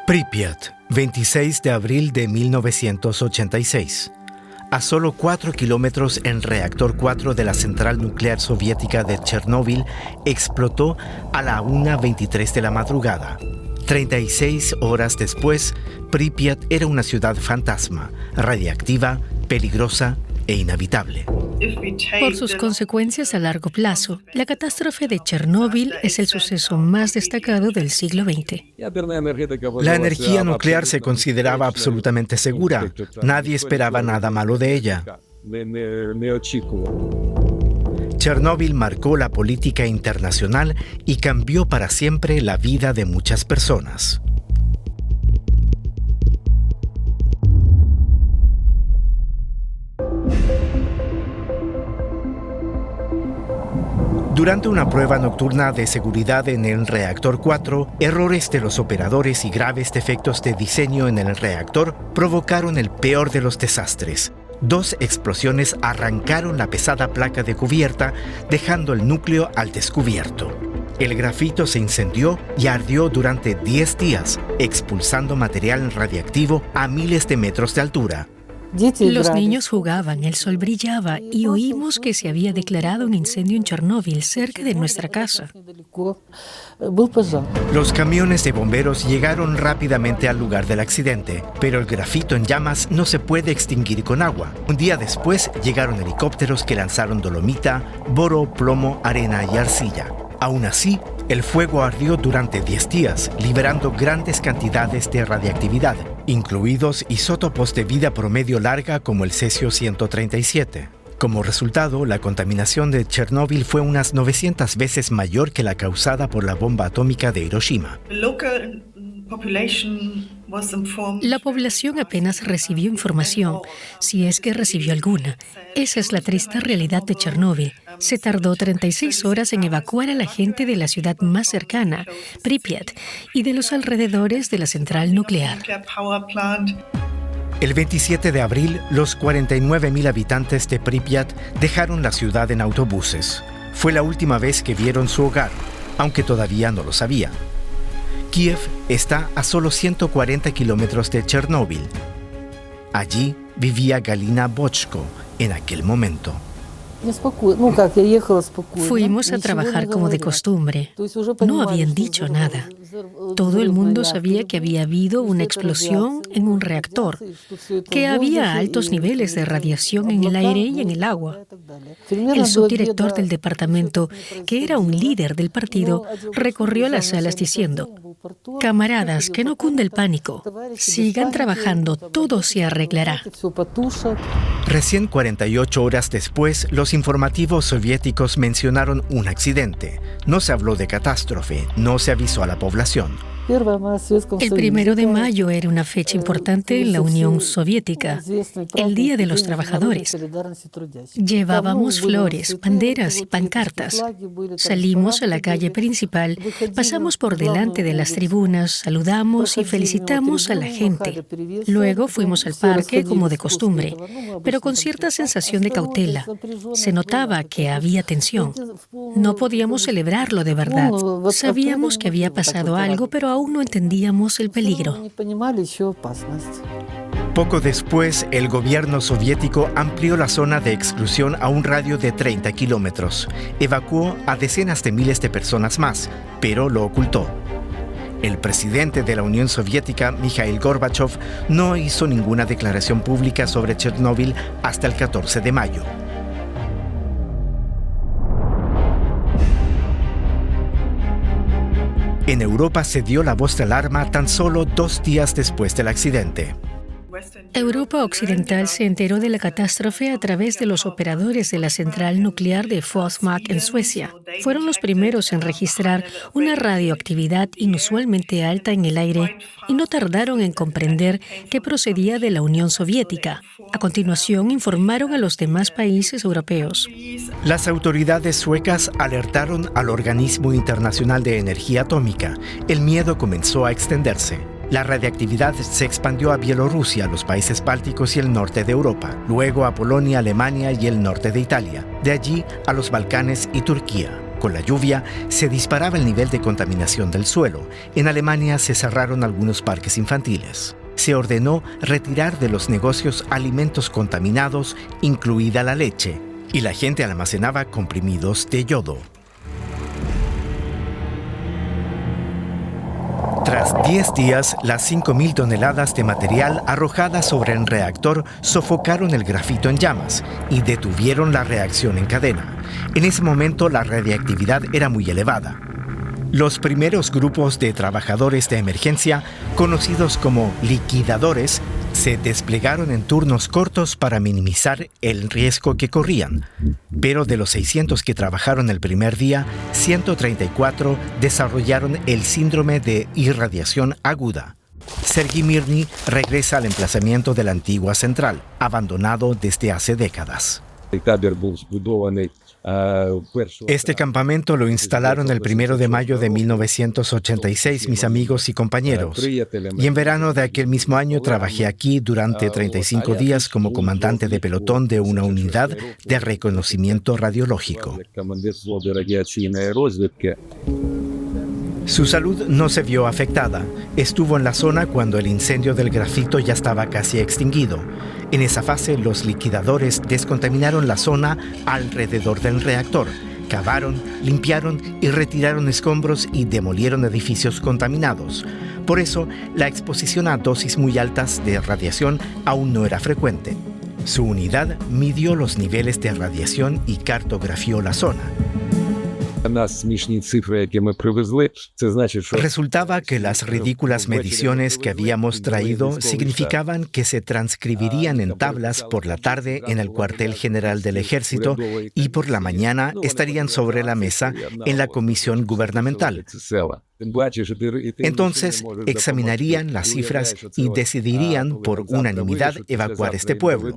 Pripyat, 26 de abril de 1986. A solo 4 kilómetros, el reactor 4 de la central nuclear soviética de Chernóbil explotó a la 1:23 de la madrugada. 36 horas después, Pripyat era una ciudad fantasma, radiactiva, peligrosa e inhabitable. Por sus consecuencias a largo plazo, la catástrofe de Chernóbil es el suceso más destacado del siglo XX. La energía nuclear se consideraba absolutamente segura. Nadie esperaba nada malo de ella. Chernóbil marcó la política internacional y cambió para siempre la vida de muchas personas. Durante una prueba nocturna de seguridad en el reactor 4, errores de los operadores y graves defectos de diseño en el reactor provocaron el peor de los desastres. 2 explosiones arrancaron la pesada placa de cubierta, dejando el núcleo al descubierto. El grafito se incendió y ardió durante 10 días, expulsando material radiactivo a miles de metros de altura. Los niños jugaban, el sol brillaba y oímos que se había declarado un incendio en Chernóbil, cerca de nuestra casa. Los camiones de bomberos llegaron rápidamente al lugar del accidente, pero el grafito en llamas no se puede extinguir con agua. Un día después llegaron helicópteros que lanzaron dolomita, boro, plomo, arena y arcilla. Aún así, el fuego ardió durante 10 días, liberando grandes cantidades de radiactividad, incluidos isótopos de vida promedio larga como el cesio-137. Como resultado, la contaminación de Chernóbil fue unas 900 veces mayor que la causada por la bomba atómica de Hiroshima. La población apenas recibió información, si es que recibió alguna. Esa es la triste realidad de Chernóbil. Se tardó 36 horas en evacuar a la gente de la ciudad más cercana, Pripyat, y de los alrededores de la central nuclear. El 27 de abril, los 49.000 habitantes de Pripyat dejaron la ciudad en autobuses. Fue la última vez que vieron su hogar, aunque todavía no lo sabían. Kiev está a solo 140 kilómetros de Chernóbil. Allí vivía Galina Bochko en aquel momento. Fuimos a trabajar como de costumbre. No habían dicho nada. Todo el mundo sabía que había habido una explosión en un reactor, que había altos niveles de radiación en el aire y en el agua. El subdirector del departamento, que era un líder del partido, recorrió las salas diciendo: «Camaradas, que no cunde el pánico. Sigan trabajando, todo se arreglará». Recién 48 horas después, los informativos soviéticos mencionaron un accidente. No se habló de catástrofe, no se avisó a la población. El 1 de mayo era una fecha importante en la Unión Soviética, el Día de los Trabajadores. Llevábamos flores, banderas y pancartas. Salimos a la calle principal, pasamos por delante de las tribunas, saludamos y felicitamos a la gente. Luego fuimos al parque como de costumbre, pero con cierta sensación de cautela. Se notaba que había tensión. No podíamos celebrarlo de verdad. Sabíamos que había pasado algo, pero aún no entendíamos el peligro. Poco después, el gobierno soviético amplió la zona de exclusión a un radio de 30 kilómetros. Evacuó a decenas de miles de personas más, pero lo ocultó. El presidente de la Unión Soviética, Mikhail Gorbachev, no hizo ninguna declaración pública sobre Chernóbil hasta el 14 de mayo. En Europa se dio la voz de alarma tan solo 2 días después del accidente. Europa Occidental se enteró de la catástrofe a través de los operadores de la central nuclear de Forsmark en Suecia. Fueron los primeros en registrar una radioactividad inusualmente alta en el aire y no tardaron en comprender que procedía de la Unión Soviética. A continuación, informaron a los demás países europeos. Las autoridades suecas alertaron al Organismo Internacional de Energía Atómica. El miedo comenzó a extenderse. La radiactividad se expandió a Bielorrusia, los países bálticos y el norte de Europa, luego a Polonia, Alemania y el norte de Italia, de allí a los Balcanes y Turquía. Con la lluvia, se disparaba el nivel de contaminación del suelo. En Alemania se cerraron algunos parques infantiles. Se ordenó retirar de los negocios alimentos contaminados, incluida la leche, y la gente almacenaba comprimidos de yodo. Tras 10 días, las 5.000 toneladas de material arrojadas sobre el reactor sofocaron el grafito en llamas y detuvieron la reacción en cadena. En ese momento, la radiactividad era muy elevada. Los primeros grupos de trabajadores de emergencia, conocidos como liquidadores, se desplegaron en turnos cortos para minimizar el riesgo que corrían. Pero de los 600 que trabajaron el primer día, 134 desarrollaron el síndrome de irradiación aguda. Sergei Mirny regresa al emplazamiento de la antigua central, abandonado desde hace décadas. Este campamento lo instalaron el 1 de mayo de 1986 mis amigos y compañeros. Y en verano de aquel mismo año trabajé aquí durante 35 días como comandante de pelotón de una unidad de reconocimiento radiológico. Su salud no se vio afectada. Estuvo en la zona cuando el incendio del grafito ya estaba casi extinguido. En esa fase, los liquidadores descontaminaron la zona alrededor del reactor. Cavaron, limpiaron y retiraron escombros y demolieron edificios contaminados. Por eso, la exposición a dosis muy altas de radiación aún no era frecuente. Su unidad midió los niveles de radiación y cartografió la zona. Resultaba que las ridículas mediciones que habíamos traído significaban que se transcribirían en tablas por la tarde en el cuartel general del ejército y por la mañana estarían sobre la mesa en la comisión gubernamental. Entonces examinarían las cifras y decidirían por unanimidad evacuar este pueblo.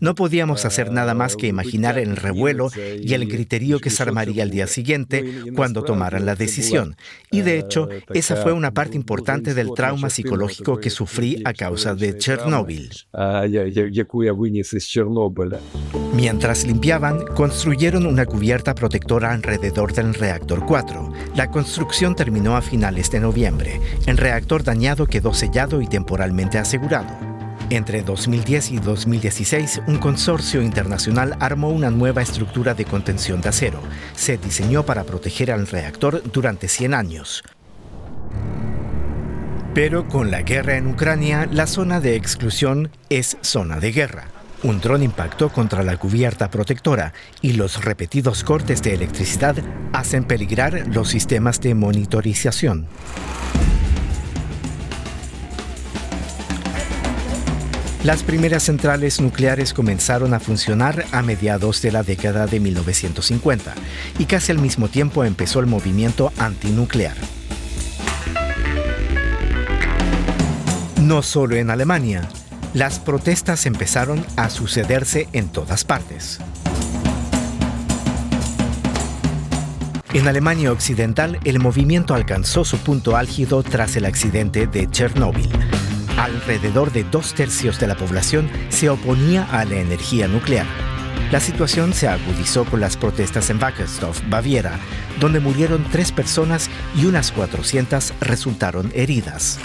No podíamos hacer nada más que imaginar el revuelo y el griterío que se armaría al día siguiente cuando tomaran la decisión. Y de hecho, esa fue una parte importante del trauma psicológico que sufrí a causa de Chernóbil. Mientras limpiaban, construyeron una cubierta protectora alrededor del reactor 4. La construcción terminó a finales de noviembre. El reactor dañado quedó sellado y temporalmente asegurado. Entre 2010 y 2016, un consorcio internacional armó una nueva estructura de contención de acero. Se diseñó para proteger al reactor durante 100 años. Pero con la guerra en Ucrania, la zona de exclusión es zona de guerra. Un dron impactó contra la cubierta protectora y los repetidos cortes de electricidad hacen peligrar los sistemas de monitorización. Las primeras centrales nucleares comenzaron a funcionar a mediados de la década de 1950 y casi al mismo tiempo empezó el movimiento antinuclear. No solo en Alemania. Las protestas empezaron a sucederse en todas partes. En Alemania Occidental, el movimiento alcanzó su punto álgido tras el accidente de Chernóbil. Alrededor de 2/3 de la población se oponía a la energía nuclear. La situación se agudizó con las protestas en Wackersdorf, Baviera, donde murieron 3 personas y unas 400 resultaron heridas.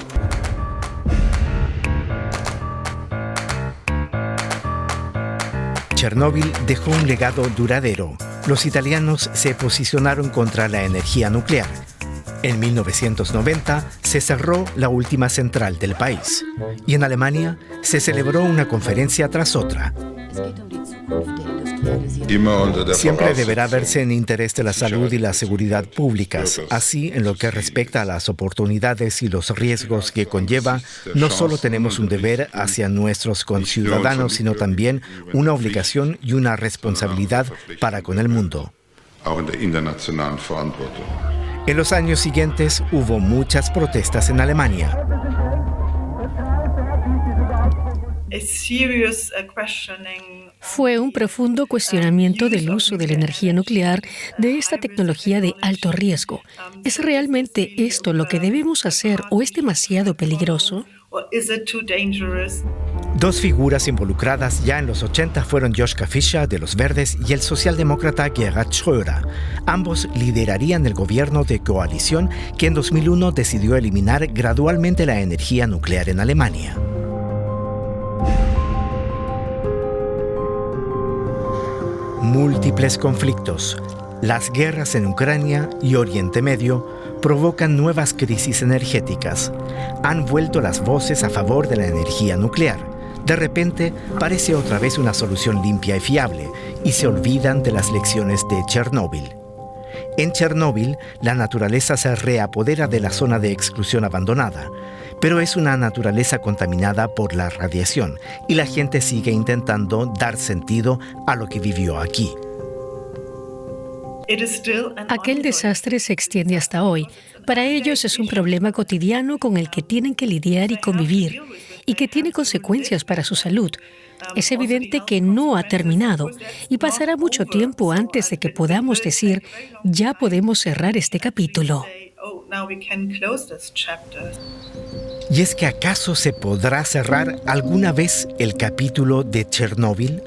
Chernóbil dejó un legado duradero. Los italianos se posicionaron contra la energía nuclear. En 1990 se cerró la última central del país. Y en Alemania se celebró una conferencia tras otra. Siempre deberá verse en interés de la salud y la seguridad públicas. Así, en lo que respecta a las oportunidades y los riesgos que conlleva, no solo tenemos un deber hacia nuestros conciudadanos, sino también una obligación y una responsabilidad para con el mundo. En los años siguientes hubo muchas protestas en Alemania. Fue un profundo cuestionamiento del uso de la energía nuclear, de esta tecnología de alto riesgo. ¿Es realmente esto lo que debemos hacer o es demasiado peligroso? Dos figuras involucradas ya en los 80 fueron Joschka Fischer de los Verdes y el socialdemócrata Gerhard Schröder. Ambos liderarían el gobierno de coalición que en 2001 decidió eliminar gradualmente la energía nuclear en Alemania. Múltiples conflictos, las guerras en Ucrania y Oriente Medio provocan nuevas crisis energéticas. Han vuelto las voces a favor de la energía nuclear. De repente, parece otra vez una solución limpia y fiable, y se olvidan de las lecciones de Chernóbil. En Chernóbil, la naturaleza se reapodera de la zona de exclusión abandonada, pero es una naturaleza contaminada por la radiación, y la gente sigue intentando dar sentido a lo que vivió aquí. Aquel desastre se extiende hasta hoy. Para ellos es un problema cotidiano con el que tienen que lidiar y convivir, y que tiene consecuencias para su salud. Es evidente que no ha terminado y pasará mucho tiempo antes de que podamos decir, ya podemos cerrar este capítulo. ¿Y es que acaso se podrá cerrar alguna vez el capítulo de Chernóbil?